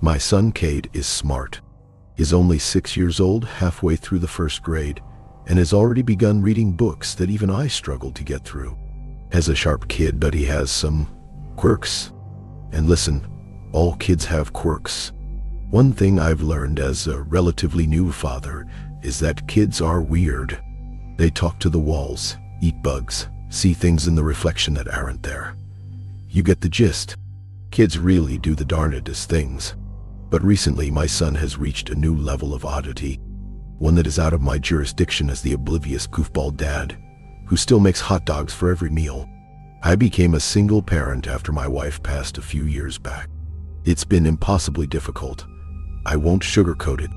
My son Cade is smart. He's only 6 years old, halfway through the first grade, and has already begun reading books that even I struggled to get through. As a sharp kid, but he has some quirks. And listen, all kids have quirks. One thing I've learned as a relatively new father is that kids are weird. They talk to the walls, eat bugs, see things in the reflection that aren't there. You get the gist. Kids really do the darnedest things. But recently my son has reached a new level of oddity, one that is out of my jurisdiction as the oblivious goofball dad, who still makes hot dogs for every meal. I became a single parent after my wife passed a few years back. It's been impossibly difficult. I won't sugarcoat it.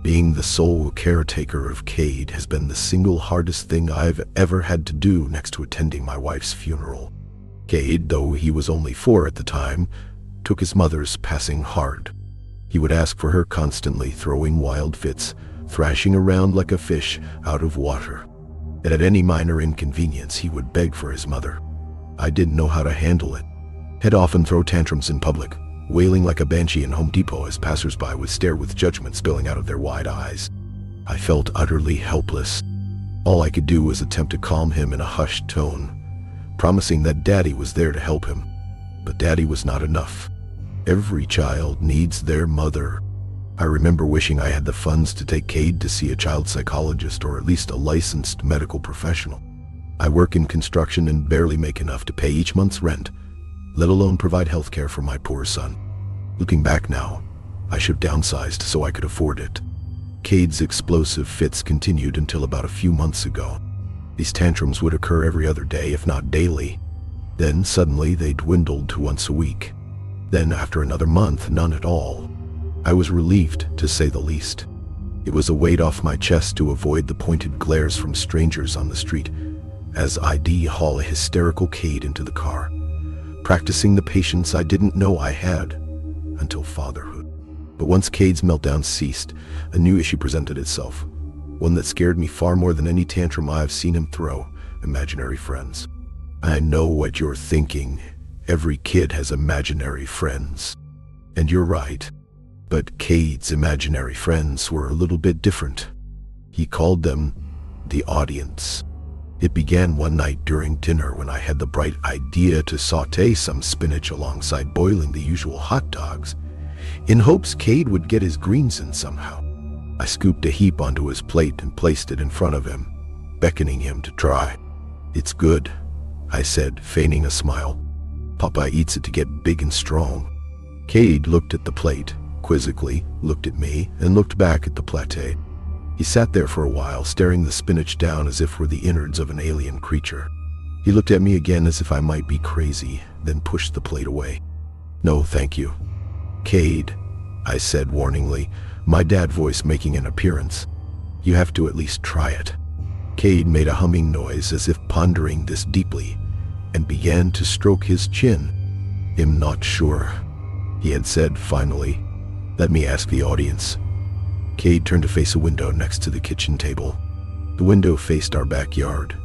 Being the sole caretaker of Cade has been the single hardest thing I've ever had to do next to attending my wife's funeral. Cade, though he was only 4 at the time, took his mother's passing hard. He would ask for her constantly, throwing wild fits, thrashing around like a fish out of water. And at any minor inconvenience, he would beg for his mother. I didn't know how to handle it. He'd often throw tantrums in public, wailing like a banshee in Home Depot as passersby would stare with judgment spilling out of their wide eyes. I felt utterly helpless. All I could do was attempt to calm him in a hushed tone, promising that Daddy was there to help him. But Daddy was not enough. Every child needs their mother. I remember wishing I had the funds to take Cade to see a child psychologist or at least a licensed medical professional. I work in construction and barely make enough to pay each month's rent, let alone provide health care for my poor son. Looking back now, I should have downsized so I could afford it. Cade's explosive fits continued until about a few months ago. These tantrums would occur every other day, if not daily. Then suddenly they dwindled to once a week. Then after another month, none at all. I was relieved, to say the least. It was a weight off my chest to avoid the pointed glares from strangers on the street as I'd haul a hysterical Cade into the car, practicing the patience I didn't know I had until fatherhood. But once Cade's meltdown ceased, a new issue presented itself, one that scared me far more than any tantrum I've seen him throw: imaginary friends. I know what you're thinking. Every kid has imaginary friends. And you're right. But Cade's imaginary friends were a little bit different. He called them the audience. It began one night during dinner when I had the bright idea to saute some spinach alongside boiling the usual hot dogs, in hopes Cade would get his greens in somehow. I scooped a heap onto his plate and placed it in front of him, beckoning him to try. "It's good," I said, feigning a smile. "Papa eats it to get big and strong." Cade looked at the plate, quizzically, looked at me, and looked back at the plate. He sat there for a while, staring the spinach down as if were the innards of an alien creature. He looked at me again as if I might be crazy, then pushed the plate away. "No, thank you." "Cade," I said warningly, my dad voice making an appearance. "You have to at least try it." Cade made a humming noise as if pondering this deeply, and began to stroke his chin. "I'm not sure," he had said finally. "Let me ask the audience." Cade turned to face a window next to the kitchen table. The window faced our backyard.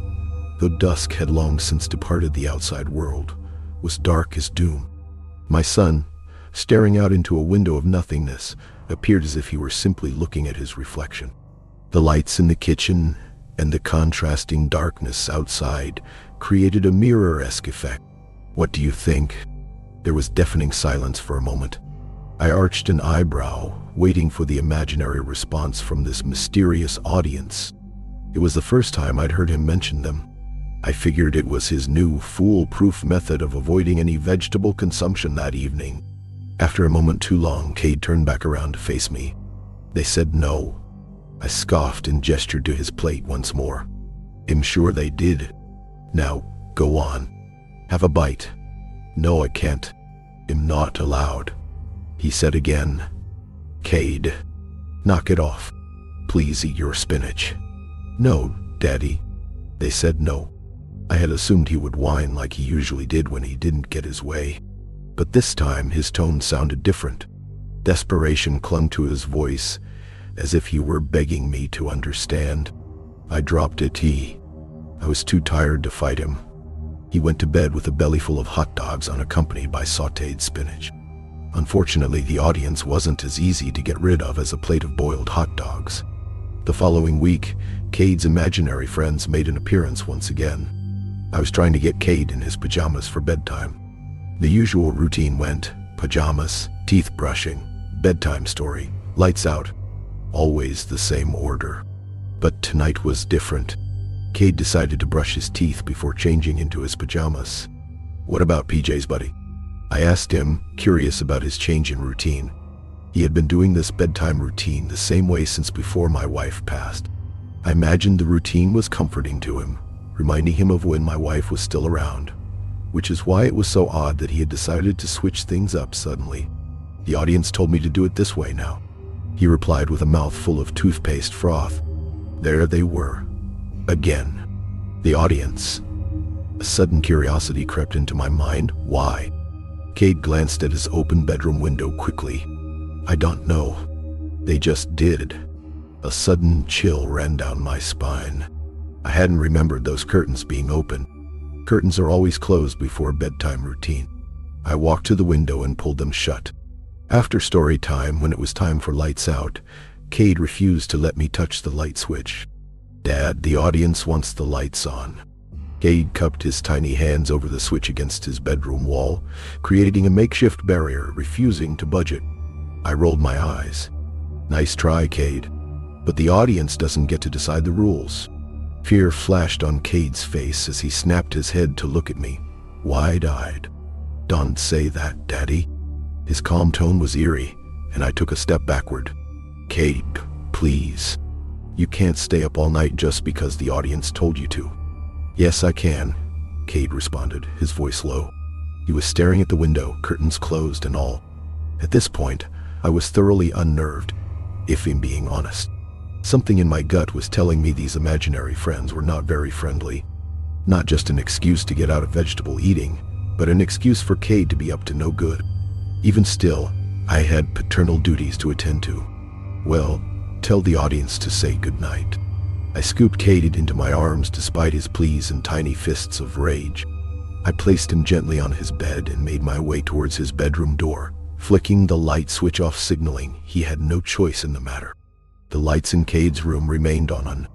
Though dusk had long since departed the outside world, was dark as doom. My son, staring out into a window of nothingness, appeared as if he were simply looking at his reflection. The lights in the kitchen and the contrasting darkness outside created a mirror-esque effect. "What do you think?" There was deafening silence for a moment. I arched an eyebrow, waiting for the imaginary response from this mysterious audience. It was the first time I'd heard him mention them. I figured it was his new, foolproof method of avoiding any vegetable consumption that evening. After a moment too long, Cade turned back around to face me. "They said no." I scoffed and gestured to his plate once more. "I'm sure they did. Now, go on. Have a bite." "No, I can't. I'm not allowed," he said again. "Cade, knock it off. Please eat your spinach." "No, Daddy." They said no. I had assumed he would whine like he usually did when he didn't get his way. But this time his tone sounded different. Desperation clung to his voice, as if he were begging me to understand. I dropped a tea. I was too tired to fight him. He went to bed with a belly full of hot dogs unaccompanied by sautéed spinach. Unfortunately, the audience wasn't as easy to get rid of as a plate of boiled hot dogs. The following week, Cade's imaginary friends made an appearance once again. I was trying to get Cade in his pajamas for bedtime. The usual routine went: pajamas, teeth brushing, bedtime story, lights out. Always the same order. But tonight was different. Cade decided to brush his teeth before changing into his pajamas. "What about PJ's, buddy?" I asked him, curious about his change in routine. He had been doing this bedtime routine the same way since before my wife passed. I imagined the routine was comforting to him, reminding him of when my wife was still around, which is why it was so odd that he had decided to switch things up suddenly. "The audience told me to do it this way now," he replied with a mouth full of toothpaste froth. There they were. Again. The audience. A sudden curiosity crept into my mind. Why? Cade glanced at his open bedroom window quickly. "I don't know. They just did." A sudden chill ran down my spine. I hadn't remembered those curtains being open. Curtains are always closed before bedtime routine. I walked to the window and pulled them shut. After story time, when it was time for lights out, Cade refused to let me touch the light switch. "Dad, the audience wants the lights on." Cade cupped his tiny hands over the switch against his bedroom wall, creating a makeshift barrier, refusing to budge it. I rolled my eyes. "Nice try, Cade. But the audience doesn't get to decide the rules." Fear flashed on Cade's face as he snapped his head to look at me, wide-eyed. "Don't say that, Daddy." His calm tone was eerie, and I took a step backward. "Cade, please. You can't stay up all night just because the audience told you to." "Yes, I can," Cade responded, his voice low. He was staring at the window, curtains closed and all. At this point, I was thoroughly unnerved, if I'm being honest. Something in my gut was telling me these imaginary friends were not very friendly. Not just an excuse to get out of vegetable eating, but an excuse for Cade to be up to no good. Even still, I had paternal duties to attend to. "Well, tell the audience to say goodnight." I scooped Cade into my arms despite his pleas and tiny fists of rage. I placed him gently on his bed and made my way towards his bedroom door, flicking the light switch off, signaling he had no choice in the matter. The lights in Cade's room remained on.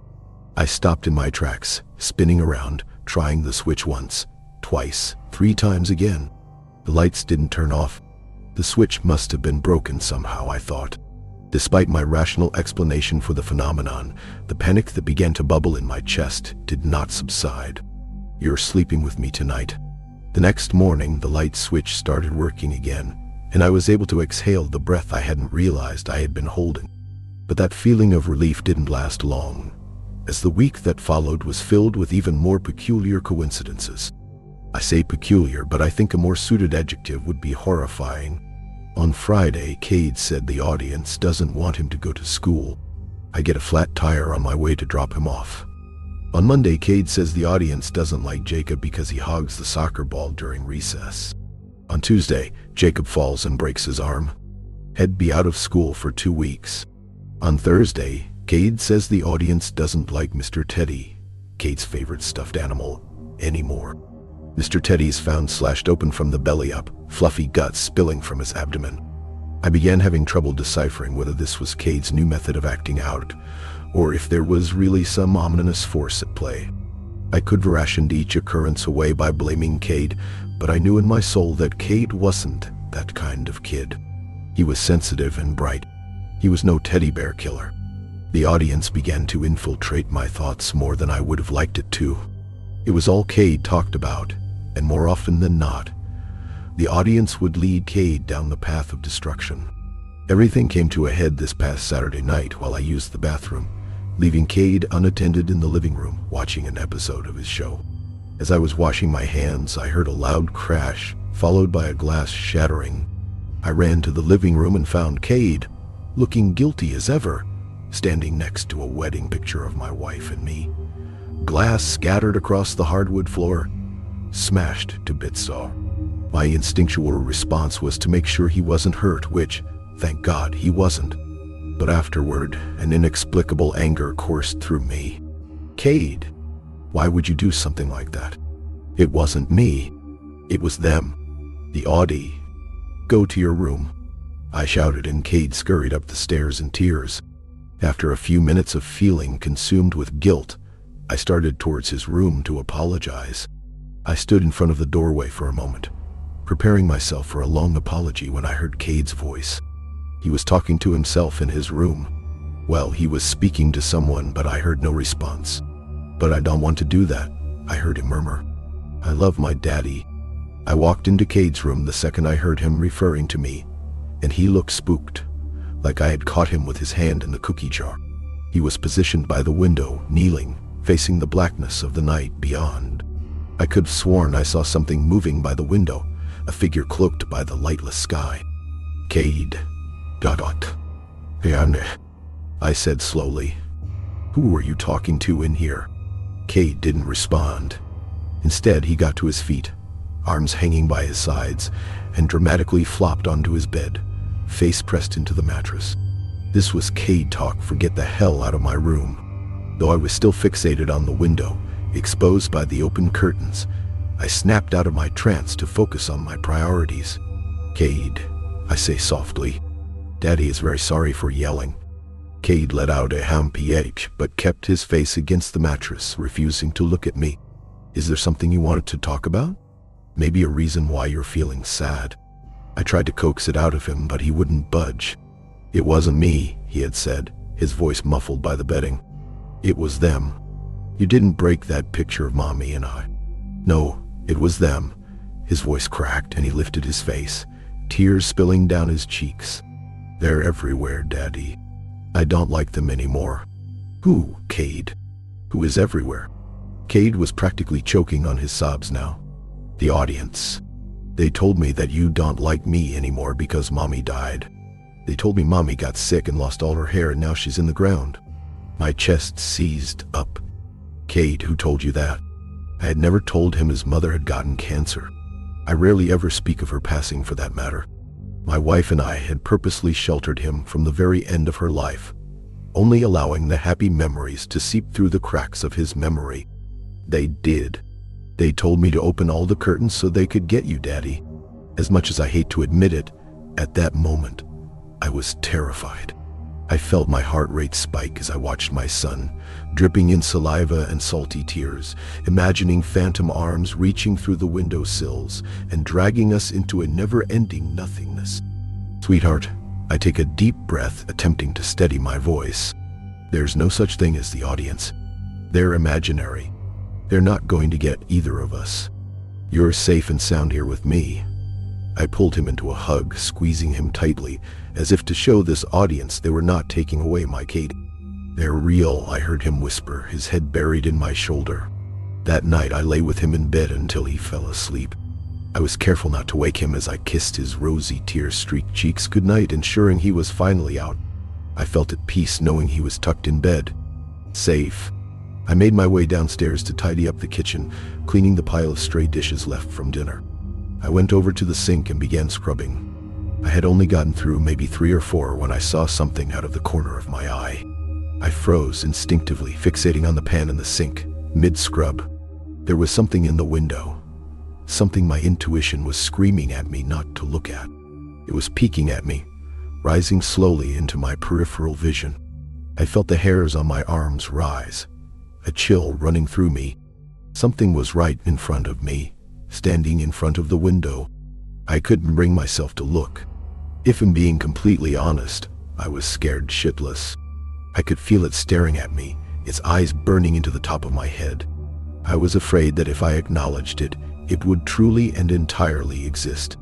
I stopped in my tracks, spinning around, trying the switch once, twice, 3 times again. The lights didn't turn off. The switch must have been broken somehow, I thought. Despite my rational explanation for the phenomenon, the panic that began to bubble in my chest did not subside. "You're sleeping with me tonight." The next morning, the light switch started working again, and I was able to exhale the breath I hadn't realized I had been holding. But that feeling of relief didn't last long, as the week that followed was filled with even more peculiar coincidences. I say peculiar, but I think a more suited adjective would be horrifying. On Friday, Cade said the audience doesn't want him to go to school. I get a flat tire on my way to drop him off. On Monday, Cade says the audience doesn't like Jacob because he hogs the soccer ball during recess. On Tuesday, Jacob falls and breaks his arm. He'd be out of school for 2 weeks. On Thursday, Cade says the audience doesn't like Mr. Teddy, Cade's favorite stuffed animal, anymore. Mr. Teddy's found slashed open from the belly up, fluffy guts spilling from his abdomen. I began having trouble deciphering whether this was Cade's new method of acting out, or if there was really some ominous force at play. I could ration each occurrence away by blaming Cade, but I knew in my soul that Cade wasn't that kind of kid. He was sensitive and bright. He was no teddy bear killer. The audience began to infiltrate my thoughts more than I would have liked it to. It was all Cade talked about, and more often than not, the audience would lead Cade down the path of destruction. Everything came to a head this past Saturday night while I used the bathroom, leaving Cade unattended in the living room watching an episode of his show. As I was washing my hands, I heard a loud crash, followed by a glass shattering. I ran to the living room and found Cade, looking guilty as ever, standing next to a wedding picture of my wife and me. Glass scattered across the hardwood floor, smashed to bits. My instinctual response was to make sure he wasn't hurt, which, thank God, he wasn't. But afterward, an inexplicable anger coursed through me. "Cade, why would you do something like that?" It wasn't me. It was them. The Audi. go to your room," I shouted, and Cade scurried up the stairs in tears. After a few minutes of feeling consumed with guilt, I started towards his room to apologize. I stood in front of the doorway for a moment, preparing myself for a long apology, when I heard Cade's voice. He was talking to himself in his room. Well, he was speaking to someone, but I heard no response. "But I don't want to do that," I heard him murmur. "I love my daddy." I walked into Cade's room the second I heard him referring to me, and he looked spooked, like I had caught him with his hand in the cookie jar. He was positioned by the window, kneeling, facing the blackness of the night beyond. I could have sworn I saw something moving by the window, a figure cloaked by the lightless sky. "Cade. I said slowly. "Who were you talking to in here?" Cade didn't respond. Instead, he got to his feet, arms hanging by his sides, and dramatically flopped onto his bed, face pressed into the mattress. This was Cade talk for "get the hell out of my room." Though I was still fixated on the window, exposed by the open curtains, I snapped out of my trance to focus on my priorities. "Cade," I say softly. "Daddy is very sorry for yelling." Cade let out a happy ache, but kept his face against the mattress, refusing to look at me. "Is there something you wanted to talk about? Maybe a reason why you're feeling sad?" I tried to coax it out of him, but he wouldn't budge. "It wasn't me," he had said, his voice muffled by the bedding. "It was them. You didn't break that picture of Mommy and I." "No, it was them." His voice cracked, and he lifted his face, tears spilling down his cheeks. "They're everywhere, Daddy. I don't like them anymore." "Who, Cade? Who is everywhere?" Cade was practically choking on his sobs now. "The audience. They told me that you don't like me anymore because Mommy died. They told me Mommy got sick and lost all her hair, and now she's in the ground." My chest seized up. "Cade, who told you that?" I had never told him his mother had gotten cancer. I rarely ever speak of her passing, for that matter. My wife and I had purposely sheltered him from the very end of her life, only allowing the happy memories to seep through the cracks of his memory. "They did. They told me to open all the curtains so they could get you, Daddy." As much as I hate to admit it, at that moment, I was terrified. I felt my heart rate spike as I watched my son, dripping in saliva and salty tears, imagining phantom arms reaching through the window sills and dragging us into a never-ending nothingness. "Sweetheart," I take a deep breath, attempting to steady my voice. "There's no such thing as the audience. They're imaginary. They're not going to get either of us. You're safe and sound here with me." I pulled him into a hug, squeezing him tightly, as if to show this audience they were not taking away my Cade. "They're real," I heard him whisper, his head buried in my shoulder. That night I lay with him in bed until he fell asleep. I was careful not to wake him as I kissed his rosy, tear-streaked cheeks goodnight, ensuring he was finally out. I felt at peace knowing he was tucked in bed, safe. I made my way downstairs to tidy up the kitchen, cleaning the pile of stray dishes left from dinner. I went over to the sink and began scrubbing. I had only gotten through maybe 3 or 4 when I saw something out of the corner of my eye. I froze instinctively, fixating on the pan in the sink, mid-scrub. There was something in the window. Something my intuition was screaming at me not to look at. It was peeking at me, rising slowly into my peripheral vision. I felt the hairs on my arms rise, a chill running through me. Something was right in front of me, standing in front of the window. I couldn't bring myself to look. If I'm being completely honest, I was scared shitless. I could feel it staring at me, its eyes burning into the top of my head. I was afraid that if I acknowledged it, it would truly and entirely exist.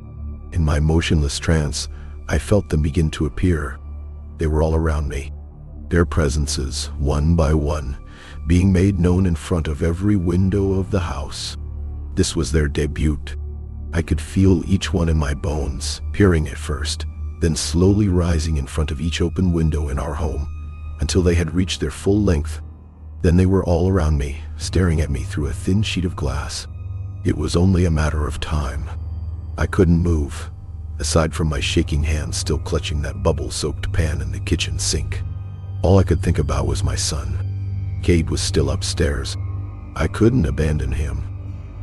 In my motionless trance, I felt them begin to appear. They were all around me. Their presences, one by one, being made known in front of every window of the house. This was their debut. I could feel each one in my bones, peering at first, then slowly rising in front of each open window in our home, until they had reached their full length. Then they were all around me, staring at me through a thin sheet of glass. It was only a matter of time. I couldn't move, aside from my shaking hands still clutching that bubble-soaked pan in the kitchen sink. All I could think about was my son. Cade was still upstairs. I couldn't abandon him.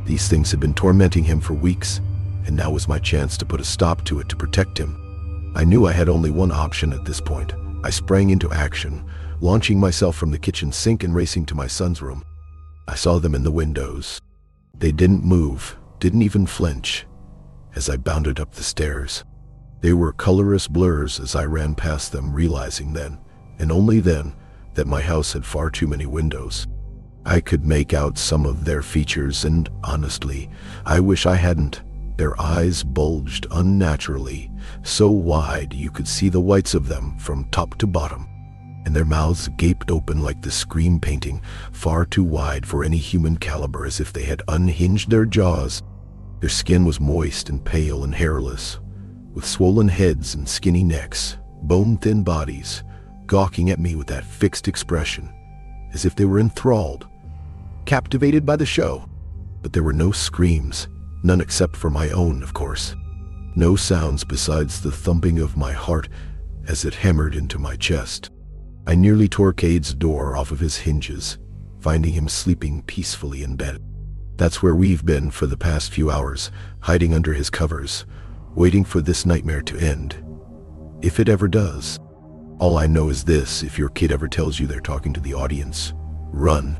These things had been tormenting him for weeks, and now was my chance to put a stop to it to protect him. I knew I had only one option at this point. I sprang into action, launching myself from the kitchen sink and racing to my son's room. I saw them in the windows. They didn't move, didn't even flinch, as I bounded up the stairs. They were colorless blurs as I ran past them, realizing then, and only then, that my house had far too many windows. I could make out some of their features, and honestly, I wish I hadn't. Their eyes bulged unnaturally, so wide you could see the whites of them from top to bottom, and their mouths gaped open like the scream painting, far too wide for any human caliber, as if they had unhinged their jaws. Their skin was moist and pale and hairless, with swollen heads and skinny necks, bone-thin bodies, gawking at me with that fixed expression, as if they were enthralled, captivated by the show. But there were no screams, none except for my own, of course. No sounds besides the thumping of my heart as it hammered into my chest. I nearly tore Cade's door off of his hinges, finding him sleeping peacefully in bed. That's where we've been for the past few hours, hiding under his covers, waiting for this nightmare to end. If it ever does. All I know is this: if your kid ever tells you they're talking to the audience, run.